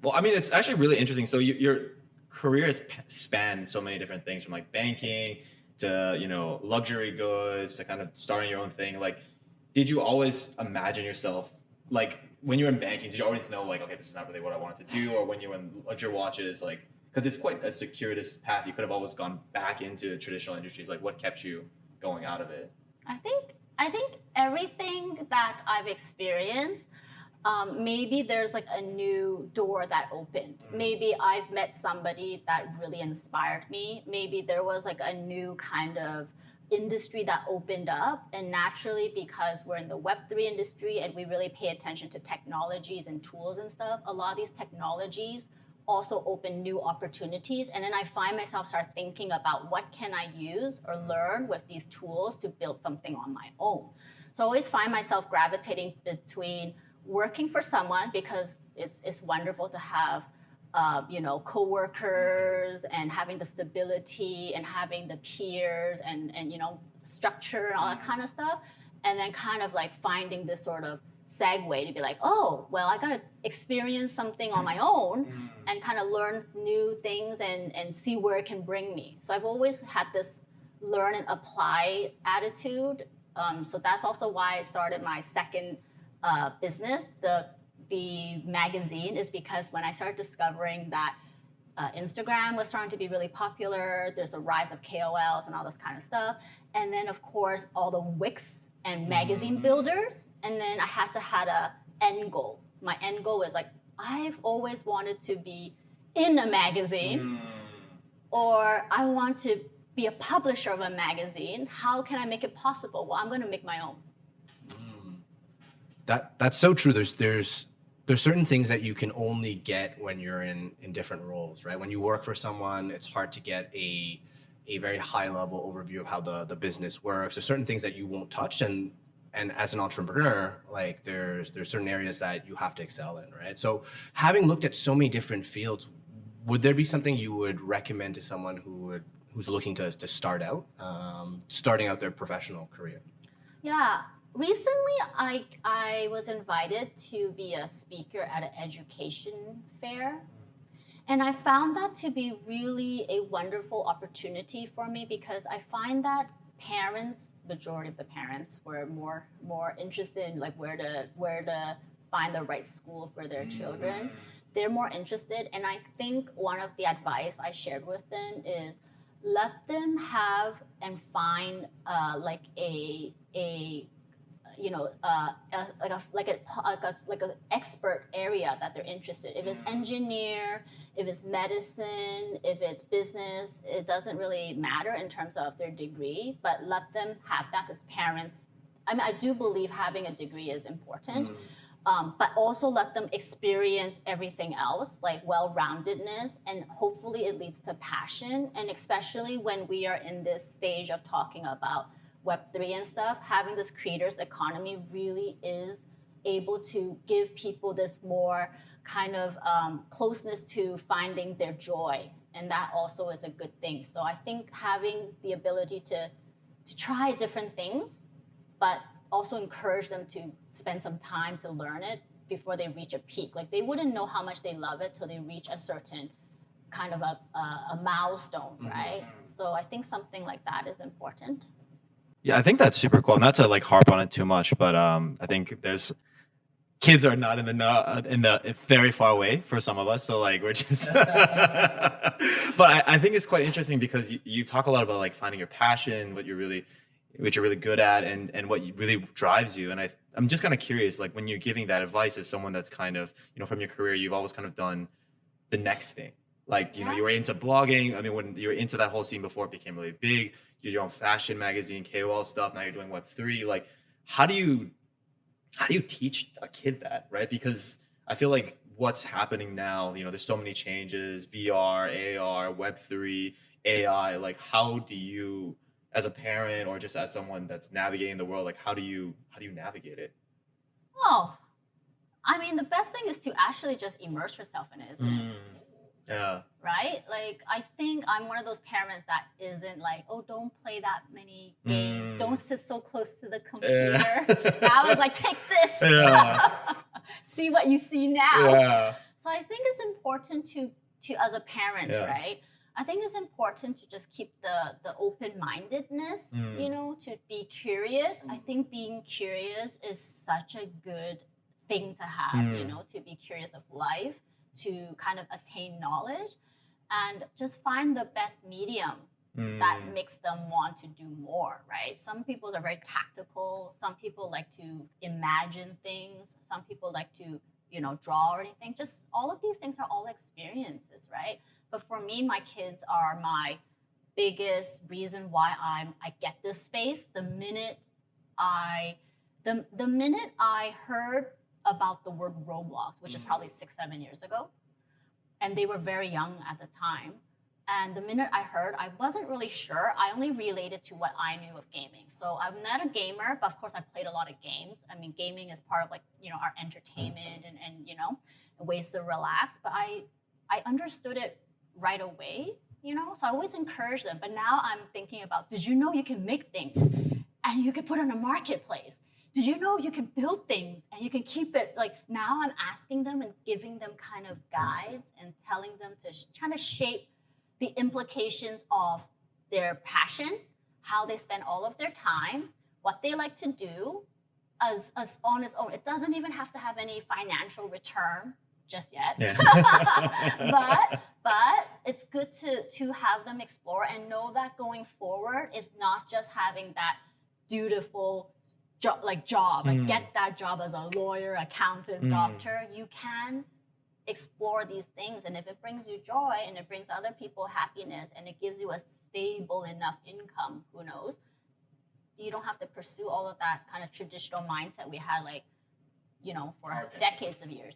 Well, I mean, it's actually really interesting. So your career has spanned so many different things, from like banking to, luxury goods to kind of starting your own thing. Like, did you always imagine yourself, like when you were in banking, did you always know like, okay, this is not really what I wanted to do? Or when you were in luxury watches, like, because it's quite a circuitous path, you could have always gone back into traditional industries. Like, what kept you going out of it? I think everything that I've experienced, maybe there's like a new door that opened. Maybe I've met somebody that really inspired me. Maybe there was like a new kind of industry that opened up. And naturally, because we're in the Web3 industry and we really pay attention to technologies and tools and stuff, a lot of these technologies also open new opportunities. And then I find myself start thinking about what can I use or learn with these tools to build something on my own. So I always find myself gravitating between working for someone, because it's wonderful to have coworkers and having the stability and having the peers and structure and all that kind of stuff, and then kind of like finding this sort of segue to be like, oh, well, I got to experience something on my own and kind of learn new things and see where it can bring me. So I've always had this learn and apply attitude. So that's also why I started my second business, the magazine, is because when I started discovering that Instagram was starting to be really popular, there's a rise of KOLs and all this kind of stuff, and then of course all the Wix and magazine builders, and then I had to have a end goal. My end goal was like, I've always wanted to be in a magazine, or I want to be a publisher of a magazine. How can I make it possible? Well, I'm going to make my own. That's so true. There's certain things that you can only get when you're in different roles, right? When you work for someone, it's hard to get a very high level overview of how the business works. There's certain things that you won't touch, and as an entrepreneur, like there's certain areas that you have to excel in, right? So having looked at so many different fields, would there be something you would recommend to someone who's looking to start out, starting out their professional career? Yeah. Recently, I was invited to be a speaker at an education fair. And I found that to be really a wonderful opportunity for me, because I find that parents, majority of the parents, were more interested in like where to find the right school for their children. They're more interested. And I think one of the advice I shared with them is let them have and find like an expert area that they're interested. If it's engineer, if it's medicine, if it's business, it doesn't really matter in terms of their degree, but let them have that, because parents, I mean, I do believe having a degree is important, but also let them experience everything else, like well-roundedness, and hopefully it leads to passion. And especially when we are in this stage of talking about Web3 and stuff, having this creators economy really is able to give people this more kind of closeness to finding their joy. And that also is a good thing. So I think having the ability to try different things, but also encourage them to spend some time to learn it before they reach a peak. Like they wouldn't know how much they love it till they reach a certain kind of a milestone, right? So I think something like that is important. Yeah, I think that's super cool. Not to like harp on it too much, but I think there's kids are not in the very far away for some of us. So like we're just, but I think it's quite interesting because you talk a lot about like finding your passion, what you're really good at, and what really drives you. And I'm just kind of curious, like when you're giving that advice as someone that's kind of, from your career, you've always kind of done the next thing. Like, you were into blogging. I mean, when you were into that whole scene before it became really big, you did your own fashion magazine, KOL stuff. Now you're doing Web3. Like, how do you teach a kid that, right? Because I feel like what's happening now, there's so many changes, VR, AR, Web3, AI. Like, how do you, as a parent or just as someone that's navigating the world, like how do you navigate it? Oh, I mean, the best thing is to actually just immerse yourself in it, isn't it? Yeah. Right? Like, I think I'm one of those parents that isn't like, oh, don't play that many games. Don't sit so close to the computer. I was like, take this. Yeah. See what you see now. Yeah. So I think it's important to as a parent, Yeah. right? I think it's important to just keep the open-mindedness, you know, to be curious. I think being curious is such a good thing to have, you know, to be curious of life, to kind of attain knowledge, and just find the best medium that makes them want to do more, right? Some people are very tactical. Some people like to imagine things. Some people like to, you know, draw or anything. Just all of these things are all experiences, right? But for me, my kids are my biggest reason why I get this space. The minute I heard about the word Roblox, which is probably 6-7 years ago, and they were very young at the time. And the minute I heard, I wasn't really sure. I only related to what I knew of gaming. So I'm not a gamer, but of course I played a lot of games. I mean, gaming is part of like, you know, our entertainment and you know, ways to relax. But I understood it right away, you know? So I always encourage them. But now I'm thinking about, did you know you can make things and you can put it on a marketplace? Did you know you can build things and you can keep it? Like now I'm asking them and giving them kind of guides and telling them to kind of shape the implications of their passion, how they spend all of their time, what they like to do as on its own. It doesn't even have to have any financial return just yet. Yeah. but it's good to have them explore and know that going forward is not just having that dutiful job, like get that job as a lawyer, accountant, doctor. You can explore these things, and if it brings you joy and it brings other people happiness and it gives you a stable enough income, who knows, you don't have to pursue all of that kind of traditional mindset we had, like, you know, for decades of years.